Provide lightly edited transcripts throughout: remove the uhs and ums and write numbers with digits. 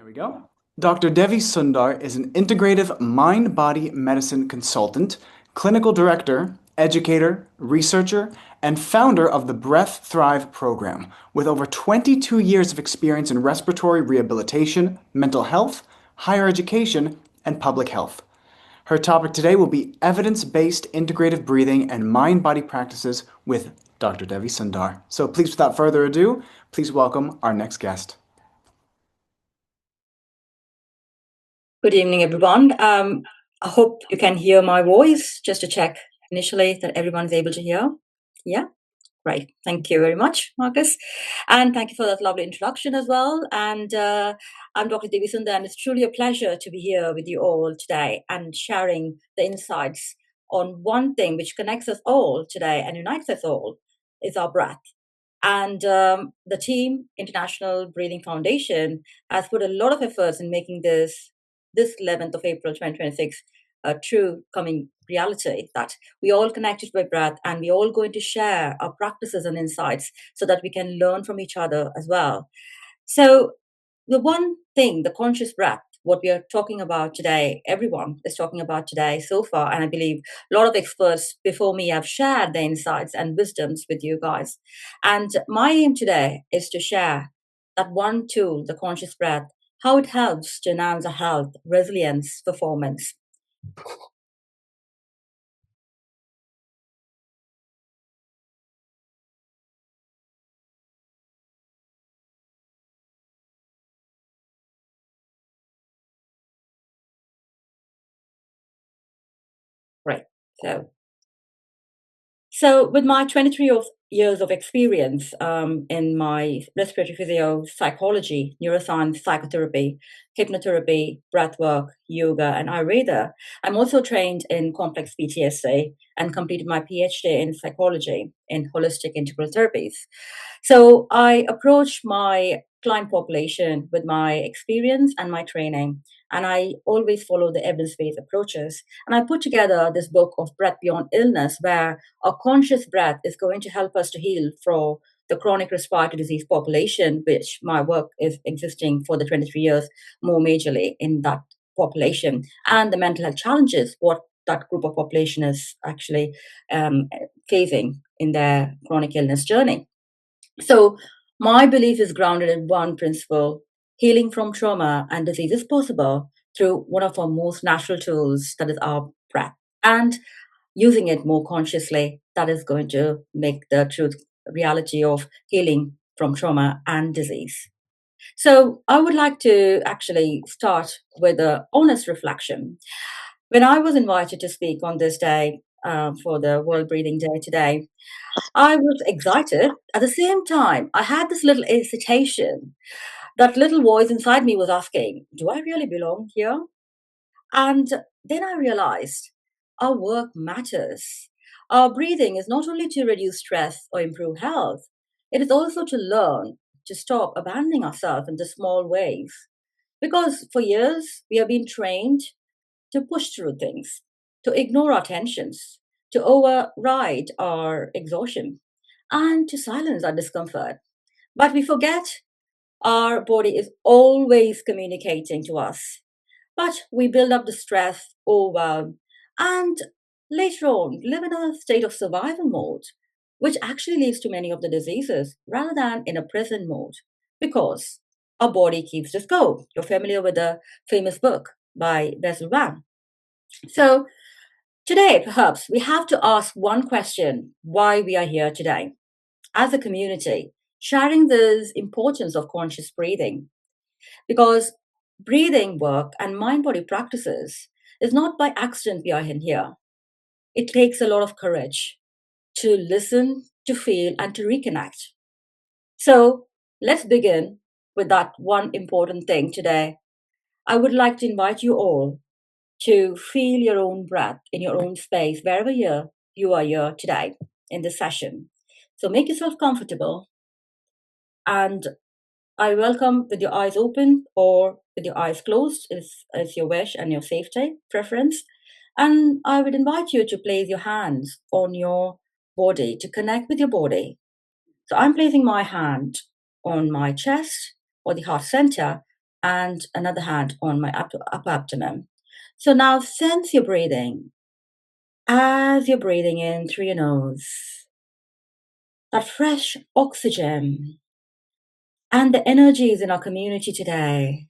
we go. Dr. Devi Sundar is an integrative mind-body medicine consultant, clinical director, educator, researcher, and founder of the Breath Thrive program, with over 22 years of experience in respiratory rehabilitation, mental health, higher education, and public health. Her topic today will be evidence-based integrative breathing and mind-body practices with Dr. Devi Sundar. So please, without further ado, please welcome our next guest. Good evening, everyone. I hope you can hear my voice, just to check initially that everyone's able to hear. Yeah, great. Thank you very much, Marcus. And thank you for that lovely introduction as well. And I'm Dr. Devi Sundar, and it's truly a pleasure to be here with you all today and sharing the insights on one thing which connects us all today and unites us all is our breath. And the team, International Breathing Foundation, has put a lot of efforts in making this 11th of April 2026 a true coming reality, that we all connected by breath and we all going to share our practices and insights so that we can learn from each other as well. So the one thing, the conscious breath, what we are talking about today, everyone is talking about today so far, and I believe a lot of experts before me have shared their insights and wisdoms with you guys. And my aim today is to share that one tool, the conscious breath, how it helps to enhance our health, resilience, performance. Right. So, with my 23 years of experience in my respiratory physio, psychology, neuroscience, psychotherapy, hypnotherapy, breathwork, yoga, and Ayurveda, I'm also trained in complex PTSD and completed my PhD in psychology in holistic integral therapies. So, I approach my client population with my experience and my training, and I always follow the evidence based approaches. And I put together this book of Breath Beyond Illness, where a conscious breath is going to help us to heal for the chronic respiratory disease population, which my work is existing for the 23 years more majorly in that population, and the mental health challenges what that group of population is actually facing in their chronic illness journey. So my belief is grounded in one principle: healing from trauma and disease is possible through one of our most natural tools, that is our breath. And using it more consciously, that is going to make the truth reality of healing from trauma and disease. So I would like to actually start with a honest reflection. When I was invited to speak on this day for the World Breathing Day today, I was excited. At the same time, I had this little hesitation. That little voice inside me was asking, do I really belong here? And then I realized our work matters. Our breathing is not only to reduce stress or improve health, it is also to learn to stop abandoning ourselves in the small ways. Because for years, we have been trained to push through things, to ignore our tensions, to override our exhaustion, and to silence our discomfort. But we forget our body is always communicating to us. But we build up the stress, overwhelm, and later on live in a state of survival mode, which actually leads to many of the diseases rather than in a present mode, because our body keeps the score. You're familiar with the famous book by Bessel Van. So today, perhaps we have to ask one question: why we are here today as a community, sharing this importance of conscious breathing. Because breathing work and mind body practices is not by accident we are in here. It takes a lot of courage to listen, to feel, and to reconnect. So let's begin with that one important thing today. I would like to invite you all to feel your own breath in your own space, wherever you are here today in this session. So make yourself comfortable, and I welcome with your eyes open or with your eyes closed, is your wish and your safety preference. And I would invite you to place your hands on your body to connect with your body. So I'm placing my hand on my chest or the heart center, and another hand on my upper abdomen. So now sense your breathing as you're breathing in through your nose, that fresh oxygen and the energies in our community today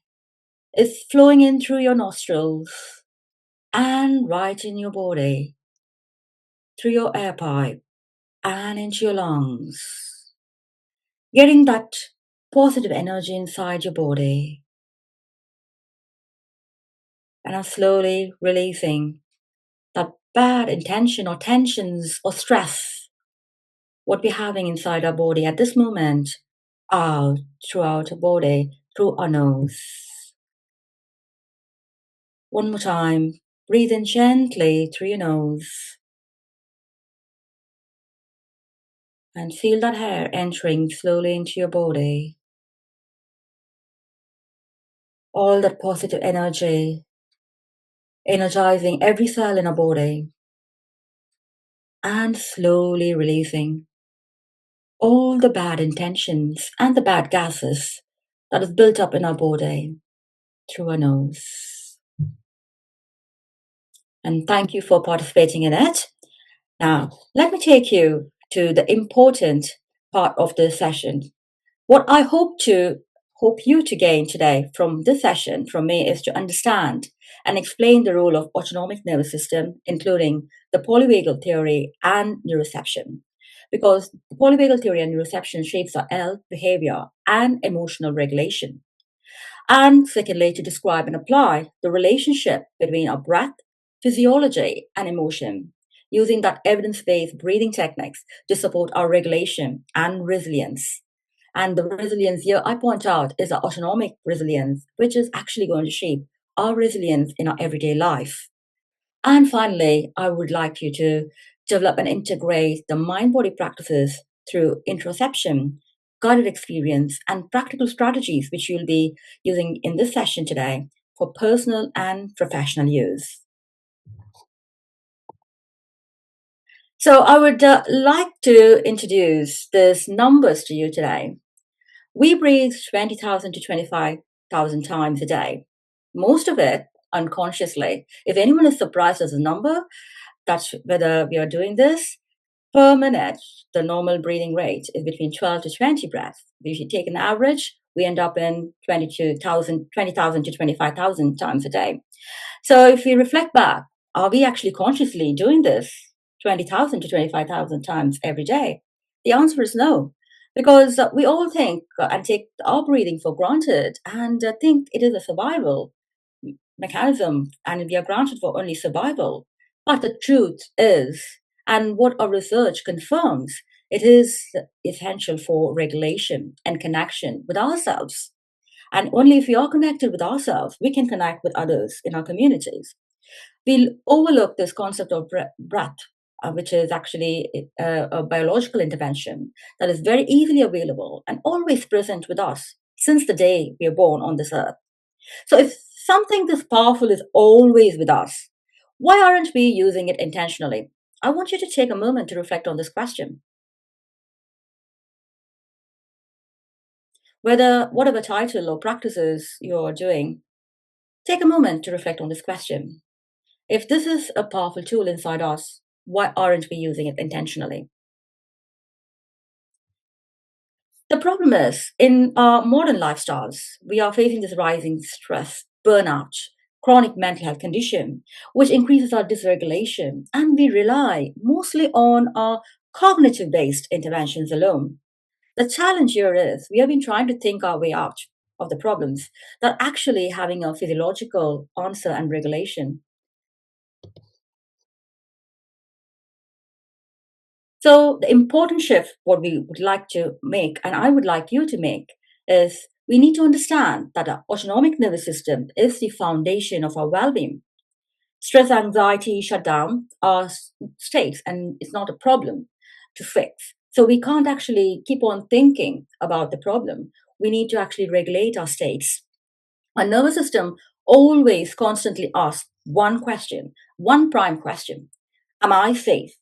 is flowing in through your nostrils and right in your body, through your air pipe and into your lungs, getting that positive energy inside your body. And I'm slowly releasing that bad intention or tensions or stress, what we're having inside our body at this moment, out throughout our body, through our nose. One more time, breathe in gently through your nose and feel that air entering slowly into your body. All that positive energy, energizing every cell in our body and slowly releasing all the bad intentions and the bad gases that is built up in our body through our nose. And thank you for participating in it. Now, let me take you to the important part of the session. What I hope you to gain today from this session from me is to understand and explain the role of autonomic nervous system, including the polyvagal theory and neuroception. Because the polyvagal theory and neuroception shapes our health, behavior, and emotional regulation. And secondly, to describe and apply the relationship between our breath, physiology, and emotion, using that evidence-based breathing techniques to support our regulation and resilience. And the resilience here I point out is our autonomic resilience, which is actually going to shape our resilience in our everyday life. And finally, I would like you to develop and integrate the mind body practices through introspection, guided experience, and practical strategies, which you'll be using in this session today for personal and professional use. So, I would like to introduce these numbers to you today. We breathe 20,000 to 25,000 times a day, most of it unconsciously. If anyone is surprised as a number, that's whether we are doing this per minute. The normal breathing rate is between 12 to 20 breaths. If you take an average, we end up in 20,000 to 25,000 times a day. So if we reflect back, are we actually consciously doing this 20,000 to 25,000 times every day? The answer is no, because we all think and take our breathing for granted and think it is a survival mechanism and we are granted for only survival. But the truth is, and what our research confirms, it is essential for regulation and connection with ourselves. And only if we are connected with ourselves, we can connect with others in our communities. We'll overlook this concept of breath, which is actually a biological intervention that is very easily available and always present with us since the day we are born on this earth. So if something this powerful is always with us, why aren't we using it intentionally? I want you to take a moment to reflect on this question. Whether whatever title or practices you're doing, take a moment to reflect on this question. If this is a powerful tool inside us, why aren't we using it intentionally? The problem is, in our modern lifestyles, we are facing this rising stress, burnout, chronic mental health condition, which increases our dysregulation, and we rely mostly on our cognitive based interventions alone. The challenge here is we have been trying to think our way out of the problems that actually having a physiological answer and regulation. So the important shift, what we would like to make, and I would like you to make, is we need to understand that our autonomic nervous system is the foundation of our well-being. Stress, anxiety, shut down are states, and it's not a problem to fix. So we can't actually keep on thinking about the problem. We need to actually regulate our states. Our nervous system always constantly asks one question, one prime question: Am I safe?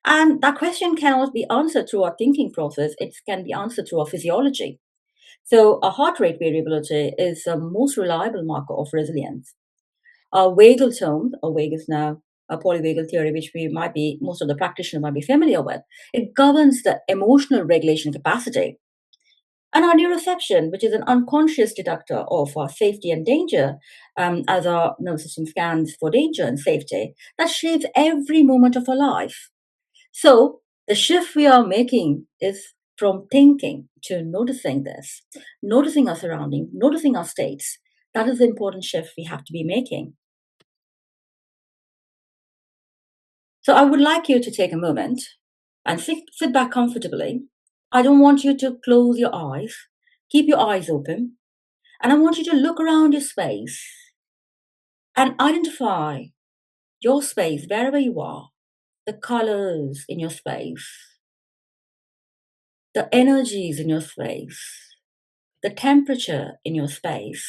And that question cannot be answered through our thinking process, it can be answered through our physiology. So, a heart rate variability is the most reliable marker of resilience. A vagal tone, a vagus nerve, a polyvagal theory, which we might be, most of the practitioners might be familiar with, it governs the emotional regulation capacity. And our neuroception, which is an unconscious detector of safety and danger, as our nervous system scans for danger and safety, that shapes every moment of our life. So the shift we are making is from thinking to noticing this, noticing our surroundings, noticing our states. That is the important shift we have to be making. So I would like you to take a moment and sit back comfortably. I don't want you to close your eyes. Keep your eyes open. And I want you to look around your space and identify your space wherever you are, the colors in your space, the energies in your space, the temperature in your space.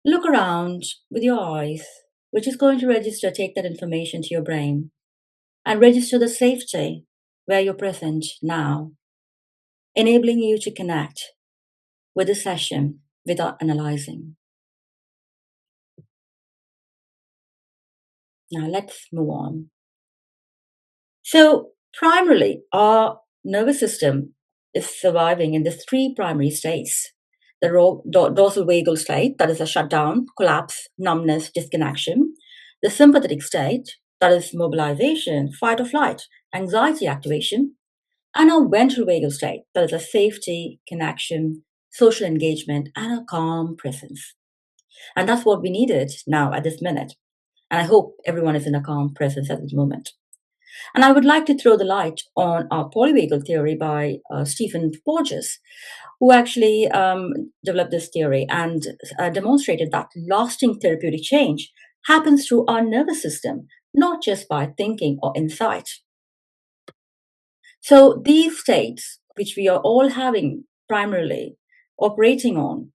Look around with your eyes, which is going to register, take that information to your brain and register the safety where you're present now, enabling you to connect with the session without analyzing. Now let's move on. So, primarily, our nervous system is surviving in the three primary states: the dorsal vagal state, that is a shutdown, collapse, numbness, disconnection; the sympathetic state, that is mobilization, fight or flight, anxiety activation; and our ventral vagal state, that is a safety, connection, social engagement, and a calm presence. And that's what we needed now at this minute. And I hope everyone is in a calm presence at this moment. And I would like to throw the light on our polyvagal theory by Stephen Porges, who actually developed this theory and demonstrated that lasting therapeutic change happens through our nervous system, not just by thinking or insight. So these states, which we are all having primarily operating on,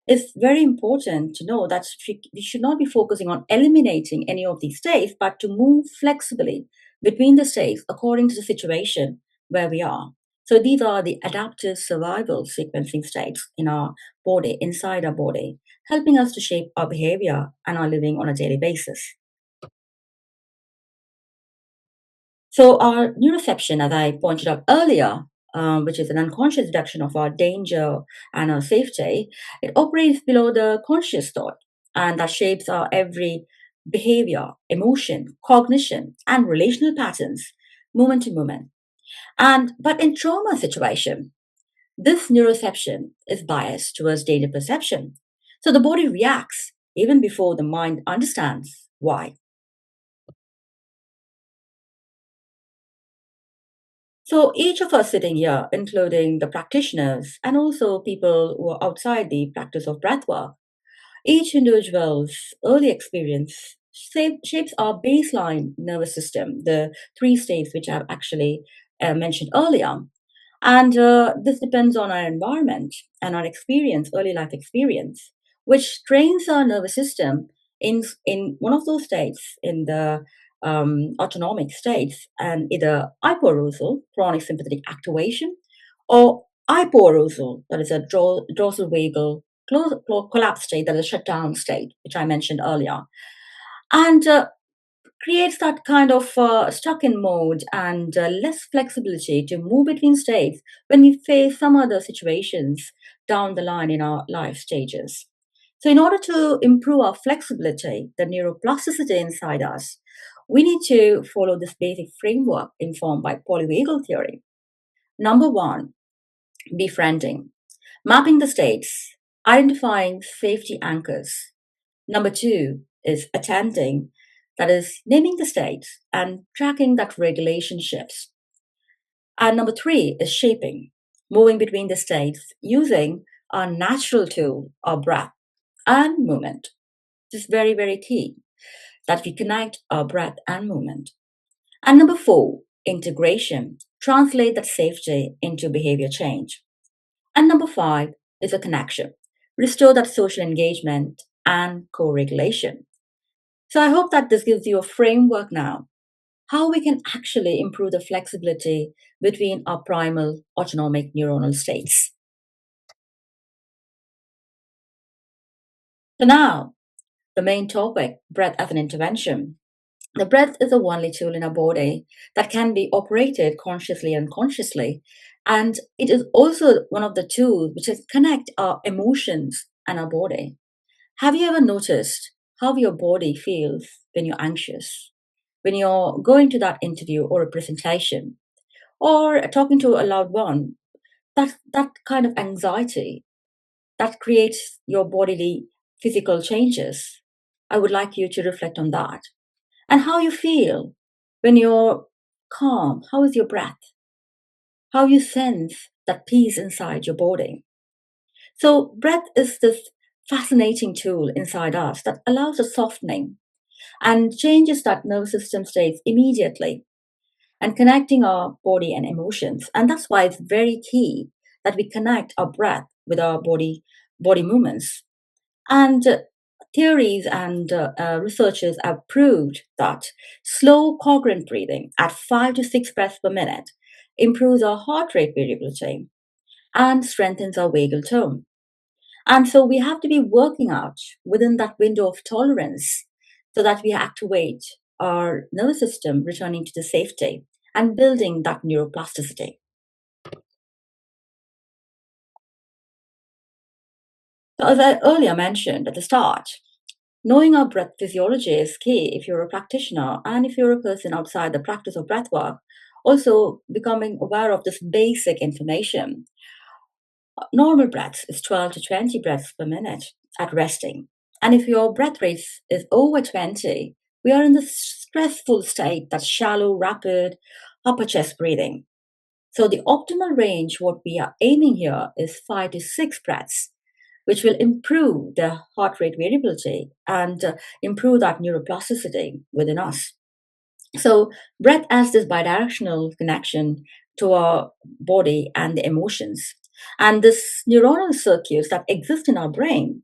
it's very important to know that we should not be focusing on eliminating any of these states, but to move flexibly between the states according to the situation where we are. So these are the adaptive survival sequencing states in our body, inside our body, helping us to shape our behavior and our living on a daily basis. So our neuroception, as I pointed out earlier, which is an unconscious deduction of our danger and our safety, it operates below the conscious thought, and that shapes our every behavior, emotion, cognition, and relational patterns, moment to moment. And but in trauma situation, this neuroception is biased towards danger perception. So the body reacts even before the mind understands why. So each of us sitting here, including the practitioners and also people who are outside the practice of breathwork, each individual's early experience shapes our baseline nervous system, the three states which I've actually mentioned earlier. And this depends on our environment and our experience, early life experience, which trains our nervous system in one of those states, in the autonomic states, and either hyperarousal, chronic sympathetic activation, or hypoarousal, that is a dorsal vagal collapse state, that is a shutdown state, which I mentioned earlier. And creates that kind of stuck in mode and less flexibility to move between states when we face some other situations down the line in our life stages. So, in order to improve our flexibility, the neuroplasticity inside us, we need to follow this basic framework informed by polyvagal theory. Number one, befriending, mapping the states, identifying safety anchors. Number two is attending, that is, naming the states and tracking that regulation shifts. And number three is shaping, moving between the states using our natural tool, our breath and movement. This is very, very key that we connect our breath and movement. And number four, integration, translate that safety into behavior change. And number five is a connection, restore that social engagement and co regulation. So I hope that this gives you a framework now how we can actually improve the flexibility between our primal autonomic neuronal states. So now, the main topic, breath as an intervention. The breath is the only tool in our body that can be operated consciously and unconsciously. And it is also one of the tools which is connect our emotions and our body. Have you ever noticed how your body feels when you're anxious? When you're going to that interview or a presentation or talking to a loved one, that kind of anxiety that creates your bodily physical changes. I would like you to reflect on that and how you feel when you're calm. How is your breath? How you sense that peace inside your body. So, breath is this fascinating tool inside us that allows a softening and changes that nervous system states immediately and connecting our body and emotions. And that's why it's very key that we connect our breath with our body movements. And theories and researchers have proved that slow coherent breathing at 5 to 6 breaths per minute improves our heart rate variability and strengthens our vagal tone. And so we have to be working out within that window of tolerance so that we activate our nervous system, returning to the safety and building that neuroplasticity. So as I earlier mentioned at the start, knowing our breath physiology is key if you're a practitioner and if you're a person outside the practice of breath work. Also, becoming aware of this basic information. Normal breaths is 12 to 20 breaths per minute at resting. And if your breath rate is over 20, we are in the stressful state, that's shallow, rapid, upper chest breathing. So the optimal range, what we are aiming here is 5 to 6 breaths, which will improve the heart rate variability and improve that neuroplasticity within us. So, breath has this bidirectional connection to our body and the emotions. And this neuronal circuits that exist in our brain,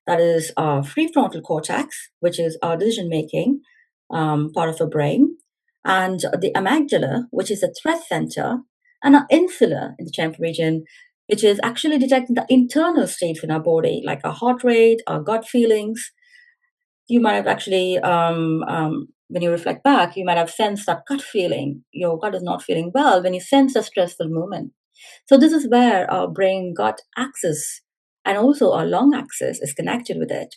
that is our prefrontal cortex, which is our decision making part of the brain, and the amygdala, which is the threat center, and our insula in the temporal region, which is actually detecting the internal states in our body, like our heart rate, our gut feelings. You might have actually, when you reflect back, you might have sensed that gut feeling. Your gut is not feeling well when you sense a stressful moment. So, this is where our brain gut axis and also our lung axis is connected with it.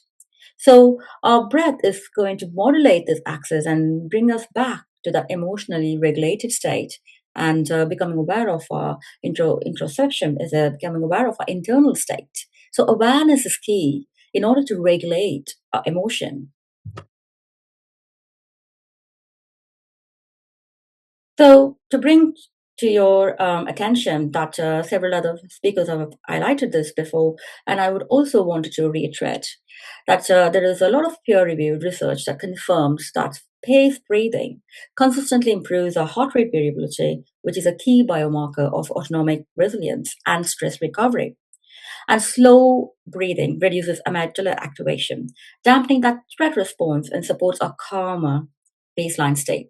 So, our breath is going to modulate this axis and bring us back to that emotionally regulated state. And becoming aware of our introspection is becoming aware of our internal state. So, awareness is key in order to regulate our emotion. So, to bring to your attention that several other speakers have highlighted this before, and I would also want to reiterate that there is a lot of peer reviewed research that confirms that paced breathing consistently improves our heart rate variability, which is a key biomarker of autonomic resilience and stress recovery. And slow breathing reduces amygdala activation, dampening that threat response and supports a calmer baseline state.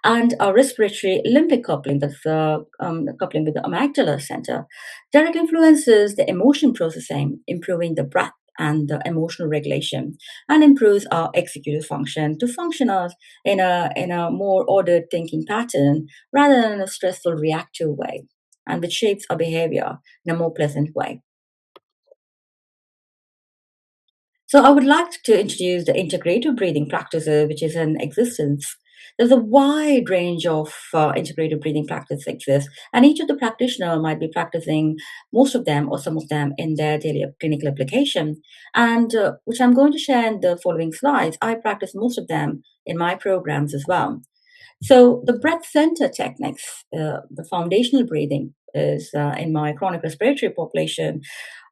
And our respiratory limbic coupling, that's coupling with the amygdala center, directly influences the emotion processing, improving the breath and the emotional regulation, and improves our executive function to function us in a more ordered thinking pattern rather than in a stressful reactive way, and which shapes our behavior in a more pleasant way. So I would like to introduce the integrative breathing practices, which is in existence. There's a wide range of integrative breathing practices exist, and each of the practitioner might be practicing most of them or some of them in their daily clinical application, and which I'm going to share in the following slides. I practice most of them in my programs as well. So the breath center techniques, the foundational breathing is in my chronic respiratory population,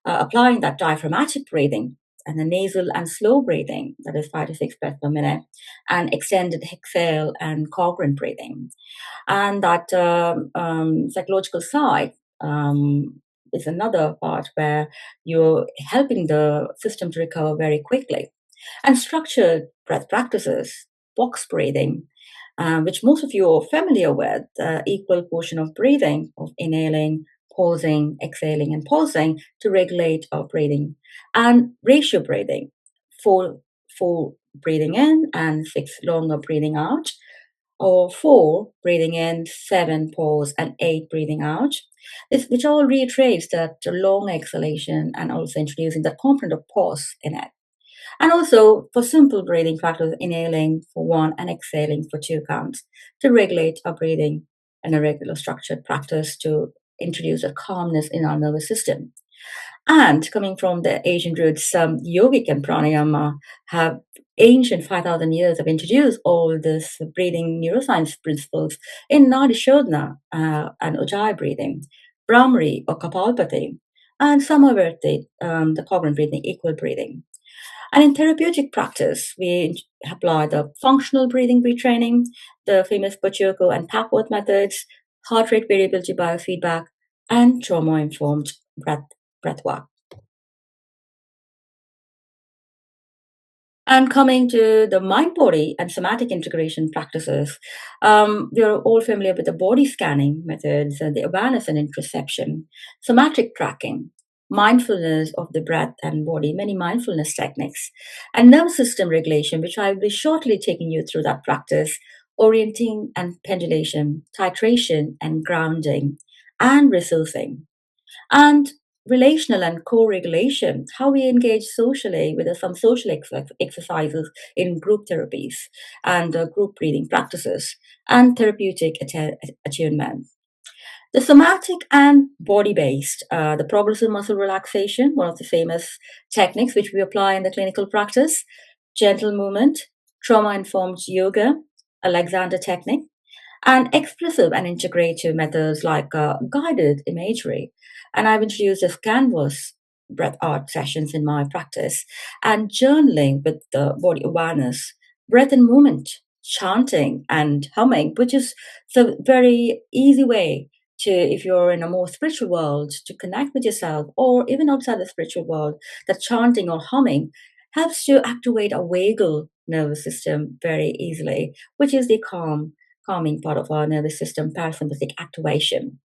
applying that diaphragmatic breathing and the nasal and slow breathing, that is 5 to 6 breaths per minute, and extended exhale and coherent breathing. And that psychological side is another part where you're helping the system to recover very quickly. And structured breath practices, box breathing, which most of you are familiar with, equal portion of breathing, of inhaling, pausing, exhaling, and pausing to regulate our breathing, and ratio breathing. 4 breathing in and 6 longer breathing out, or 4 breathing in, 7 pause, and 8 breathing out. Which all reiterates that long exhalation and also introducing that component of pause in it. And also for simple breathing practice, inhaling for 1 and exhaling for 2 counts to regulate our breathing and a regular structured practice to introduce a calmness in our nervous system. And coming from the Asian roots, yogic and pranayama have ancient 5,000 years have introduced all this breathing neuroscience principles in Nadi Shodhana and Ujjayi breathing, Brahmari or Kapalpati, and Samavrti, the cognitive breathing, equal breathing. And in therapeutic practice, we apply the functional breathing retraining, the famous Pacheco and Papworth methods, heart rate variability biofeedback, and trauma-informed breath work. And coming to the mind body and somatic integration practices, we are all familiar with the body scanning methods, the awareness and introspection, somatic tracking, mindfulness of the breath and body, many mindfulness techniques, and nervous system regulation, which I will be shortly taking you through that practice, orienting and pendulation, titration and grounding, and resourcing. And relational and co-regulation, how we engage socially with some social exercises in group therapies and group breathing practices and therapeutic attunement. The somatic and body-based, the progressive muscle relaxation, one of the famous techniques which we apply in the clinical practice, gentle movement, trauma-informed yoga, Alexander technique, and expressive and integrative methods like guided imagery. And I've introduced this canvas breath art sessions in my practice and journaling with the body awareness, breath and movement, chanting and humming, which is the very easy way to, if you're in a more spiritual world, to connect with yourself, or even outside the spiritual world, that chanting or humming helps to activate a vagal nervous system very easily, which is the calming part of our nervous system, parasympathetic activation.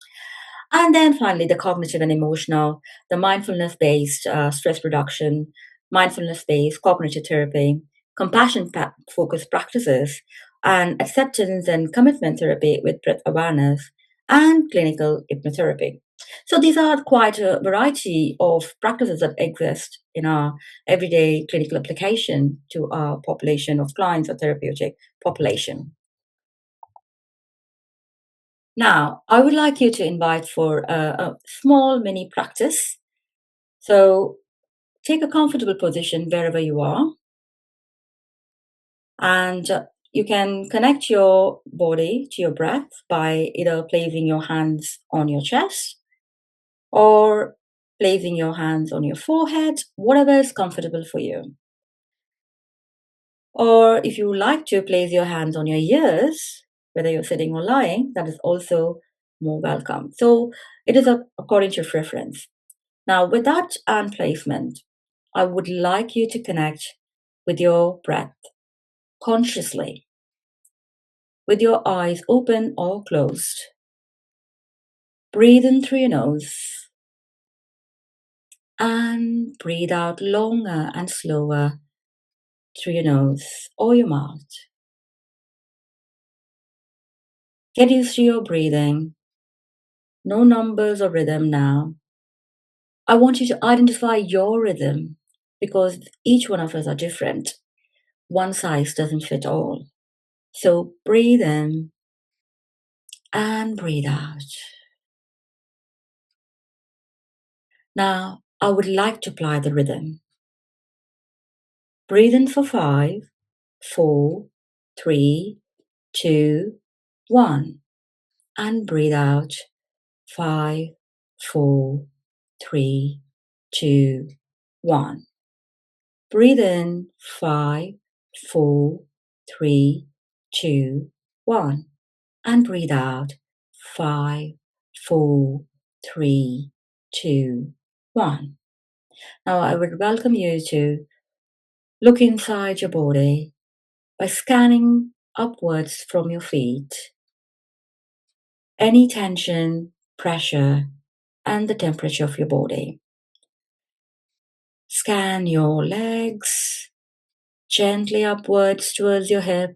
And then finally, the cognitive and emotional, the mindfulness based stress reduction, mindfulness based cognitive therapy, compassion focused practices, and acceptance and commitment therapy with breath awareness, and clinical hypnotherapy. So these are quite a variety of practices that exist in our everyday clinical application to our population of clients or therapeutic population. Now, I would like you to invite for a small mini practice. So take a comfortable position wherever you are, and you can connect your body to your breath by either placing your hands on your chest or placing your hands on your forehead, whatever is comfortable for you. Or if you like to place your hands on your ears, whether you're sitting or lying, that is also more welcome. So it is according to your preference. Now, with that hand placement, I would like you to connect with your breath consciously, with your eyes open or closed. Breathe in through your nose and breathe out longer and slower through your nose or your mouth. Get used to your breathing. No numbers or rhythm now. I want you to identify your rhythm because each one of us are different. One size doesn't fit all. So breathe in and breathe out. Now, I would like to apply the rhythm. Breathe in for 5, 4, 3, 2, 1. And breathe out 5, 4, 3, 2, 1. Breathe in 5, 4, 3, 2, 1. And breathe out 5, 4, 3, 2, 1. Now I would welcome you to look inside your body by scanning upwards from your feet. Any tension, pressure, and the temperature of your body. Scan your legs, gently upwards towards your hip,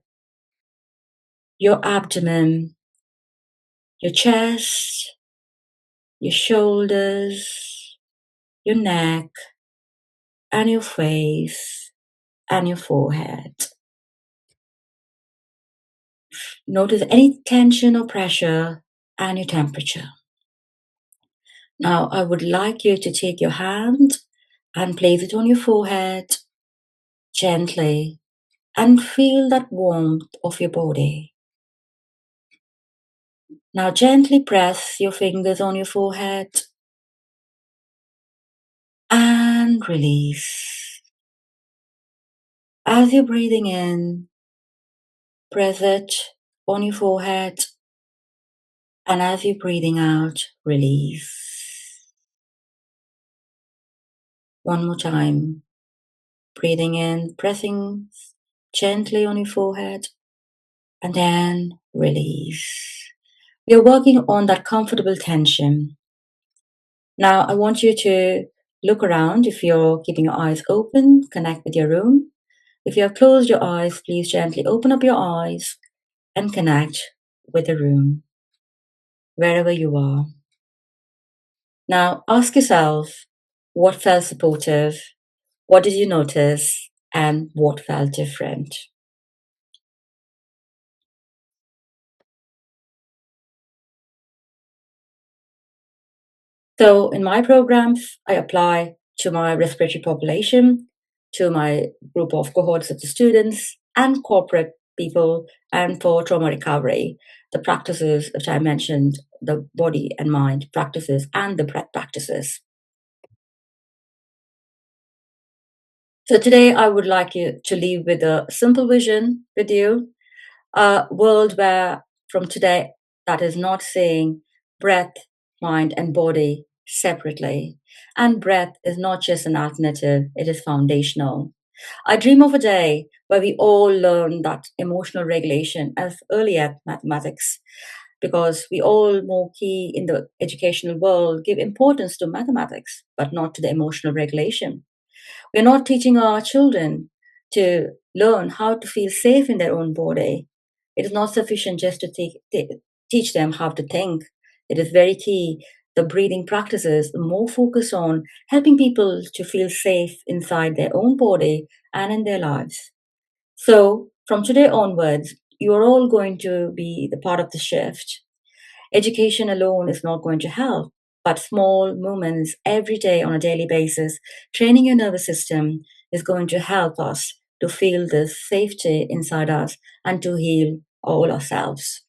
your abdomen, your chest, your shoulders, your neck, and your face, and your forehead. Notice any tension or pressure and your temperature. Now, I would like you to take your hand and place it on your forehead gently and feel that warmth of your body. Now, gently press your fingers on your forehead and release. As you're breathing in, press it on your forehead, and as you're breathing out, release. One more time. Breathing in, pressing gently on your forehead, and then release. We are working on that comfortable tension. Now, I want you to look around. If you're keeping your eyes open, connect with your room. If you have closed your eyes, please gently open up your eyes and connect with the room, wherever you are. Now, ask yourself what felt supportive, what did you notice, and what felt different. So in my programs, I apply to my respiratory population, to my group of cohorts of the students and corporate people, and for trauma recovery, the practices that I mentioned, the body and mind practices and the breath practices. So today I would like you to leave with a simple vision with you, a world where from today that is not seeing breath, mind, and body separately. And breath is not just an alternative, it is foundational. I dream of a day where we all learn that emotional regulation as early as mathematics, because we all more key in the educational world give importance to mathematics, but not to the emotional regulation. We're not teaching our children to learn how to feel safe in their own body. It is not sufficient just to teach them how to think. It is very key. The breathing practices are more focused on helping people to feel safe inside their own body and in their lives. So, from today onwards, you are all going to be the part of the shift. Education alone is not going to help, but small moments every day on a daily basis, training your nervous system is going to help us to feel the safety inside us and to heal all ourselves.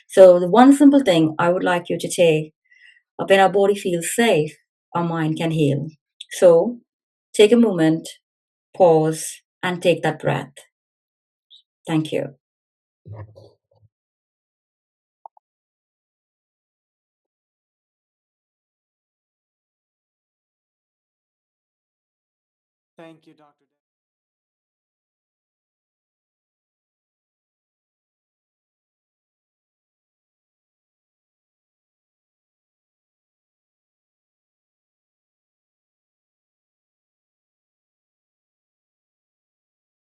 So, the one simple thing I would like you to take, when our body feels safe, our mind can heal. So, take a moment, pause, and take that breath. Thank you. Thank you, Dr.